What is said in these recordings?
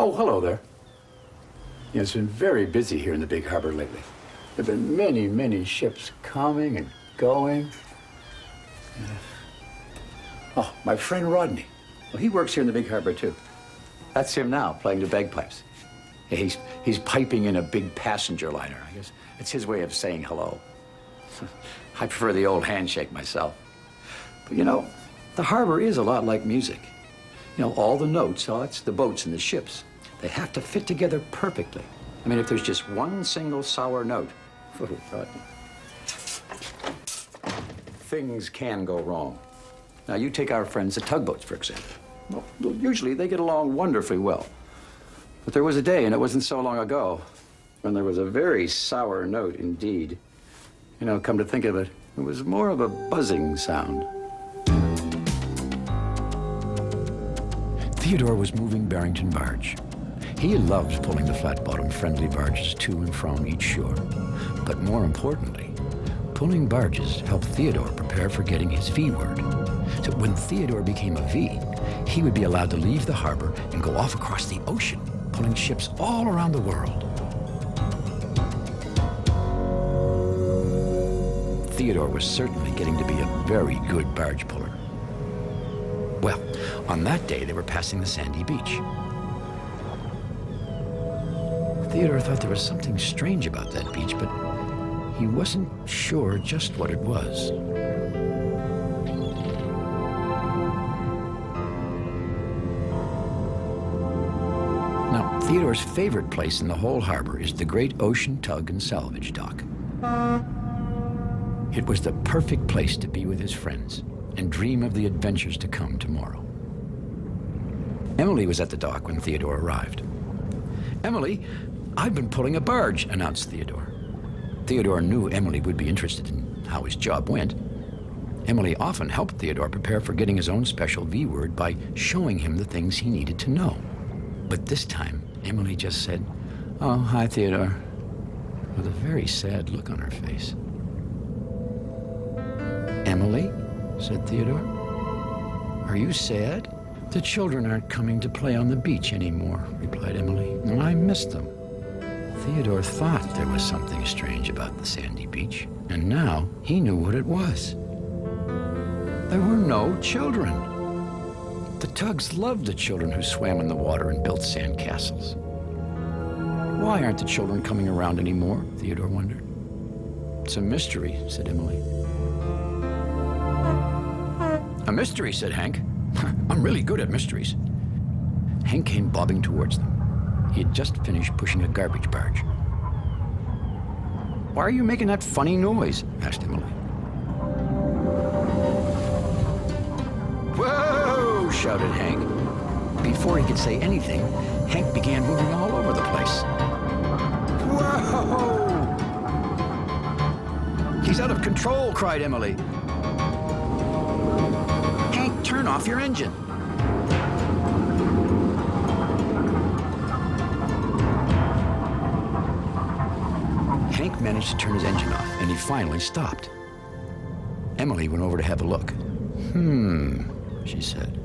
Oh, hello there. It's been very busy here in the big harbor lately. There have been many, many ships coming and going. Oh, my friend Rodney. Well, he works here in the big harbor, too. That's him now, playing the bagpipes. Yeah, he's piping in a big passenger liner. I guess it's his way of saying hello. I prefer the old handshake myself. But, you know, the harbor is a lot like music. You know, all the notes, oh, that's the boats and the ships. They have to fit together perfectly. I mean, if there's just one single sour note, things can go wrong. Now, you take our friends the tugboats, for example. Well, usually they get along wonderfully well. But there was a day, and it wasn't so long ago, when there was a very sour note indeed. You know, come to think of it, it was more of a buzzing sound. Theodore was moving Barrington barge. He loved pulling the flat-bottomed friendly barges to and from each shore. But more importantly, pulling barges helped Theodore prepare for getting his V word. So when Theodore became a V, he would be allowed to leave the harbor and go off across the ocean, pulling ships all around the world. Theodore was certainly getting to be a very good barge puller. Well, on that day, they were passing the sandy beach. Theodore thought there was something strange about that beach, but he wasn't sure just what it was. Now, Theodore's favorite place in the whole harbor is the Great Ocean Tug and Salvage Dock. It was the perfect place to be with his friends and dream of the adventures to come tomorrow. Emily was at the dock when Theodore arrived. "Emily, I've been pulling a barge," announced Theodore. Theodore knew Emily would be interested in how his job went. Emily often helped Theodore prepare for getting his own special V word by showing him the things he needed to know. But this time, Emily just said, "Oh, hi, Theodore," with a very sad look on her face. "Emily," said Theodore, "are you sad?" "The children aren't coming to play on the beach anymore," replied Emily. "I miss them." Theodore thought there was something strange about the sandy beach, and now he knew what it was. There were no children. The tugs loved the children who swam in the water and built sand castles. Why aren't the children coming around anymore? Theodore wondered. "It's a mystery," said Emily. "A mystery," said Hank. "I'm really good at mysteries." Hank came bobbing towards them. He had just finished pushing a garbage barge. "Why are you making that funny noise?" asked Emily. "Whoa!" shouted Hank. Before he could say anything, Hank began moving all over the place. "Whoa! He's out of control!" cried Emily. "Hank, turn off your engine!" Hank managed to turn his engine off, and he finally stopped. Emily went over to have a look. She said.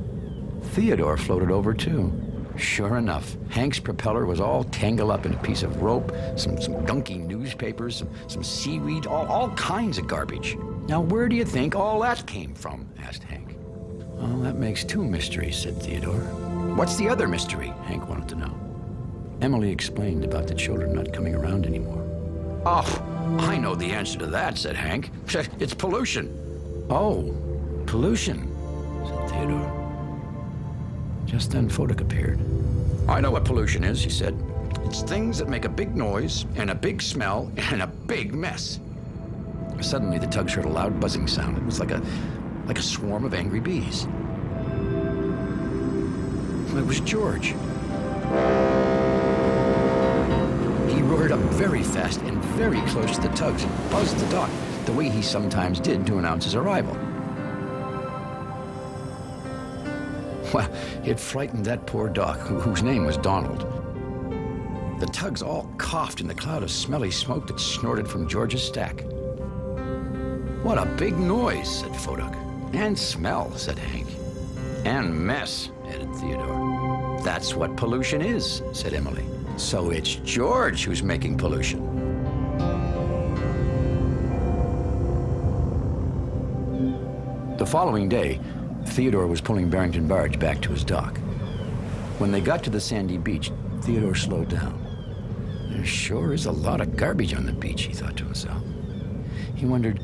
Theodore floated over, too. Sure enough, Hank's propeller was all tangled up in a piece of rope, some gunky newspapers, some seaweed, all kinds of garbage. "Now, where do you think all that came from?" asked Hank. "Well, that makes two mysteries," said Theodore. "What's the other mystery?" Hank wanted to know. Emily explained about the children not coming around anymore. "Oh, I know the answer to that," said Hank. "It's pollution." "Oh, pollution," said Theodore. Just then, Fodak appeared. "I know what pollution is," he said. "It's things that make a big noise and a big smell and a big mess." Suddenly, the tugs heard a loud buzzing sound. It was like a swarm of angry bees. It was George. He roared up very fast and very close to the tugs and buzzed the dock, the way he sometimes did to announce his arrival. Well, it frightened that poor dock, whose name was Donald. The tugs all coughed in the cloud of smelly smoke that snorted from George's stack. "What a big noise," said Fodak. "And smell," said Hank. "And mess," added Theodore. That's what pollution is, said Emily. So it's George who's making pollution. The following day, Theodore was pulling Barrington Barge back to his dock. When they got to the sandy beach, Theodore slowed down. There sure is a lot of garbage on the beach, he thought to himself. He wondered,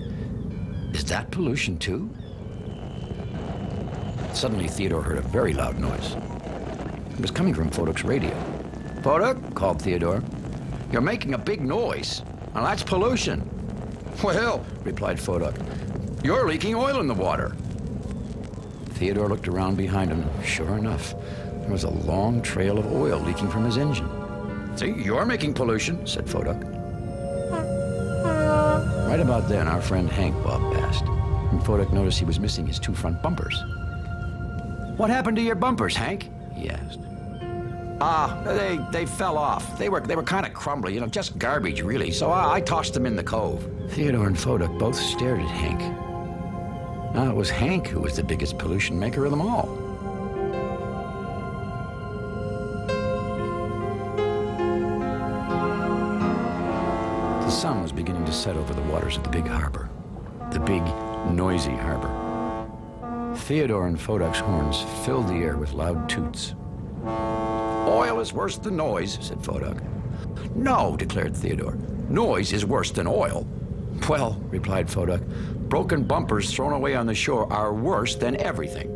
is that pollution too? Suddenly, Theodore heard a very loud noise. It was coming from Foduk's radio. "Foduk," called Theodore, "you're making a big noise. Now that's pollution." "Well," replied Foduk, "you're leaking oil in the water." Theodore looked around behind him. Sure enough, there was a long trail of oil leaking from his engine. "See, you're making pollution," said Foduk. Right about then, our friend Hank bobbed past, and Foduk noticed he was missing his two front bumpers. "What happened to your bumpers, Hank?" he asked. They fell off. They were kind of crumbly, just garbage, really, so I tossed them in the cove." Theodore and Foduk both stared at Hank. Now, it was Hank who was the biggest pollution maker of them all. The sun was beginning to set over the waters of the big harbor, the big, noisy harbor. Theodore and Foduk's horns filled the air with loud toots. "Oil is worse than noise," said Foduk. "No," declared Theodore. "Noise is worse than oil." "Well," replied Foduk, "broken bumpers thrown away on the shore are worse than everything."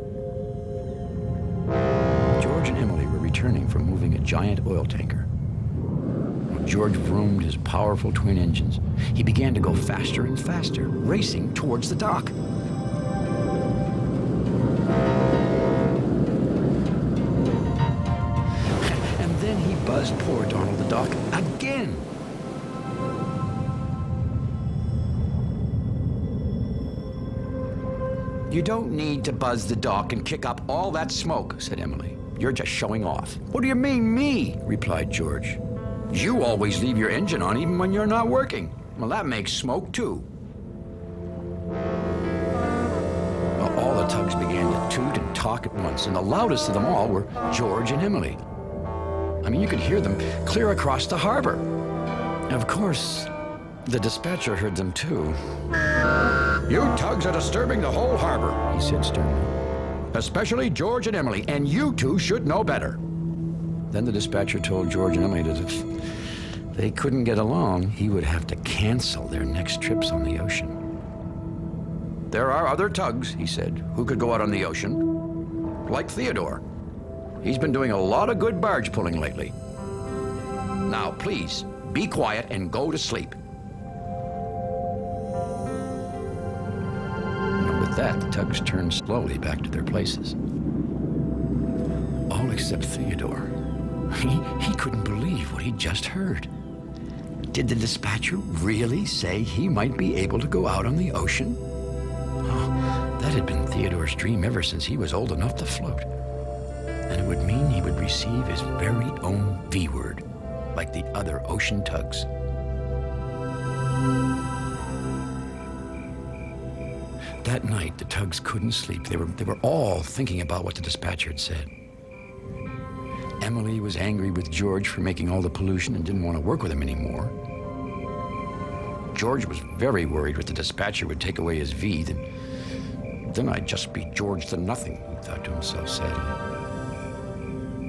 George and Emily were returning from moving a giant oil tanker. George vroomed his powerful twin engines. He began to go faster and faster, racing towards the dock. Buzzed poor Donald the dock again. "You don't need to buzz the dock and kick up all that smoke," said Emily. "You're just showing off." "What do you mean, me?" replied George. "You always leave your engine on even when you're not working. Well, that makes smoke too." Well, all the tugs began to toot and talk at once, and the loudest of them all were George and Emily. I mean, you could hear them clear across the harbor. Of course, the dispatcher heard them too. "You tugs are disturbing the whole harbor," he said sternly. "Especially George and Emily, and you two should know better." Then the dispatcher told George and Emily that if they couldn't get along, he would have to cancel their next trips on the ocean. "There are other tugs," he said, "who could go out on the ocean, like Theodore. He's been doing a lot of good barge pulling lately. Now, please, be quiet and go to sleep." And with that, the tugs turned slowly back to their places. All except Theodore. He couldn't believe what he'd just heard. Did the dispatcher really say he might be able to go out on the ocean? Oh, that had been Theodore's dream ever since he was old enough to float. And it would mean he would receive his very own V-word, like the other ocean tugs. That night, the tugs couldn't sleep. They were all thinking about what the dispatcher had said. Emily was angry with George for making all the pollution and didn't want to work with him anymore. George was very worried that the dispatcher would take away his V. Then I'd just be George the Nothing, he thought to himself sadly.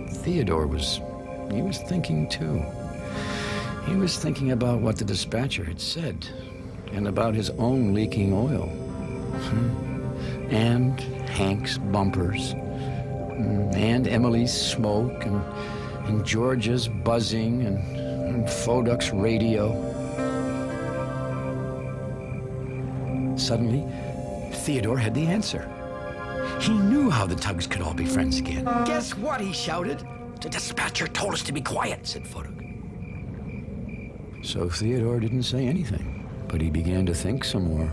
Theodore was thinking too. He was thinking about what the dispatcher had said and about his own leaking oil. And Hank's bumpers, and Emily's smoke, and George's buzzing, and Foduk's radio. Suddenly, Theodore had the answer. He knew how the tugs could all be friends again. "Guess what?" he shouted. "The dispatcher told us to be quiet," said Foduk. So Theodore didn't say anything, but he began to think some more.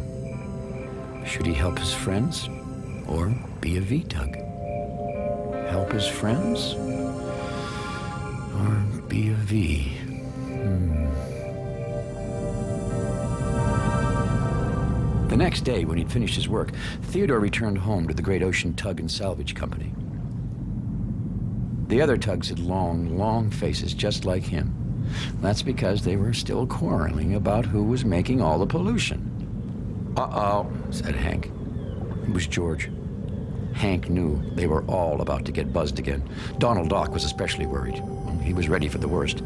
Should he help his friends or be a V-tug? Help his friends or be a V? The next day, when he'd finished his work, Theodore returned home to the Great Ocean Tug and Salvage Company. The other tugs had long, long faces just like him. That's because they were still quarreling about who was making all the pollution. Uh-oh, said Hank. It was George. Hank knew they were all about to get buzzed again. Donald Duck was especially worried. He was ready for the worst.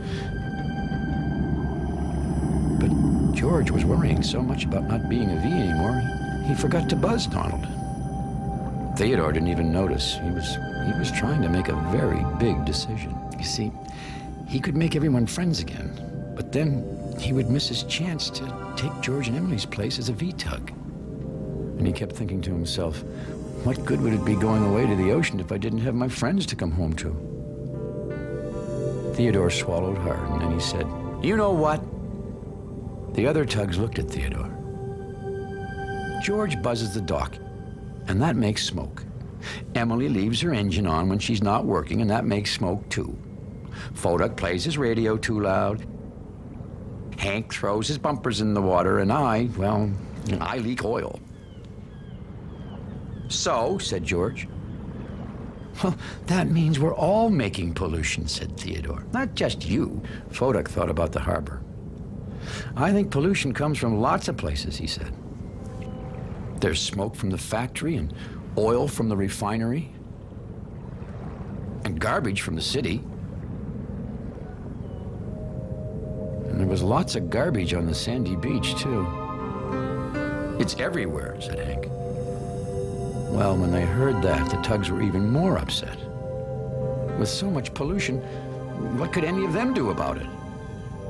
But George was worrying so much about not being a V anymore, he forgot to buzz Donald. Theodore didn't even notice. He was trying to make a very big decision. You see, he could make everyone friends again, but then he would miss his chance to take George and Emily's place as a V-tug. And he kept thinking to himself, what good would it be going away to the ocean if I didn't have my friends to come home to? Theodore swallowed hard, and then he said, you know what? The other tugs looked at Theodore. George buzzes the dock, and that makes smoke. Emily leaves her engine on when she's not working, and that makes smoke too. Foduck plays his radio too loud. Hank throws his bumpers in the water, and I leak oil. So, said George. Well, that means we're all making pollution, said Theodore. Not just you. Foduck thought about the harbor. I think pollution comes from lots of places, he said. There's smoke from the factory and oil from the refinery and garbage from the city. And there was lots of garbage on the sandy beach, too. It's everywhere, said Hank. Well, when they heard that, the tugs were even more upset. With so much pollution, what could any of them do about it?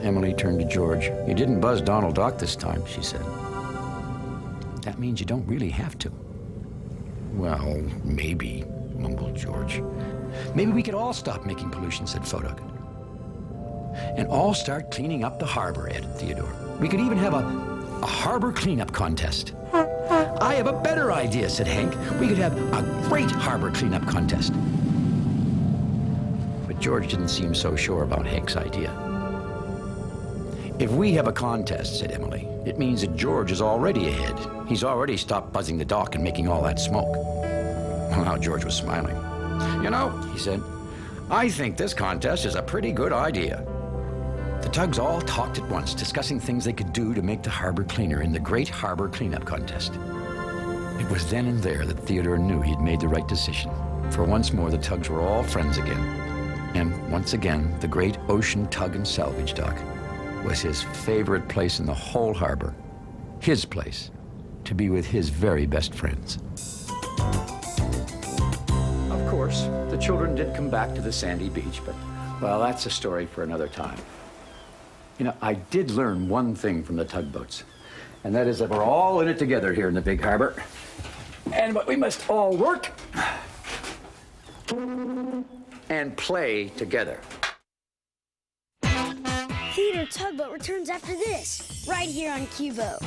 Emily turned to George. You didn't buzz Donald Duck this time, she said. That means you don't really have to. Well, maybe, mumbled George. Maybe we could all stop making pollution, said Foduck. And all start cleaning up the harbor, added Theodore. We could even have a harbor cleanup contest. I have a better idea, said Hank. We could have a great harbor cleanup contest. But George didn't seem so sure about Hank's idea. If we have a contest, said Emily, it means that George is already ahead. He's already stopped buzzing the dock and making all that smoke. Well, now George was smiling. You know, he said, I think this contest is a pretty good idea. The tugs all talked at once, discussing things they could do to make the harbor cleaner in the Great Harbor Cleanup Contest. It was then and there that Theodore knew he'd made the right decision. For once more, the tugs were all friends again. And once again, the great ocean tug and salvage dock was his favorite place in the whole harbor. His place to be with his very best friends. Of course, the children did come back to the sandy beach, but, well, that's a story for another time. You know, I did learn one thing from the tugboats, and that is that we're all in it together here in the big harbor. And we must all work and play together. Theodore Tugboat returns after this, right here on Cubo.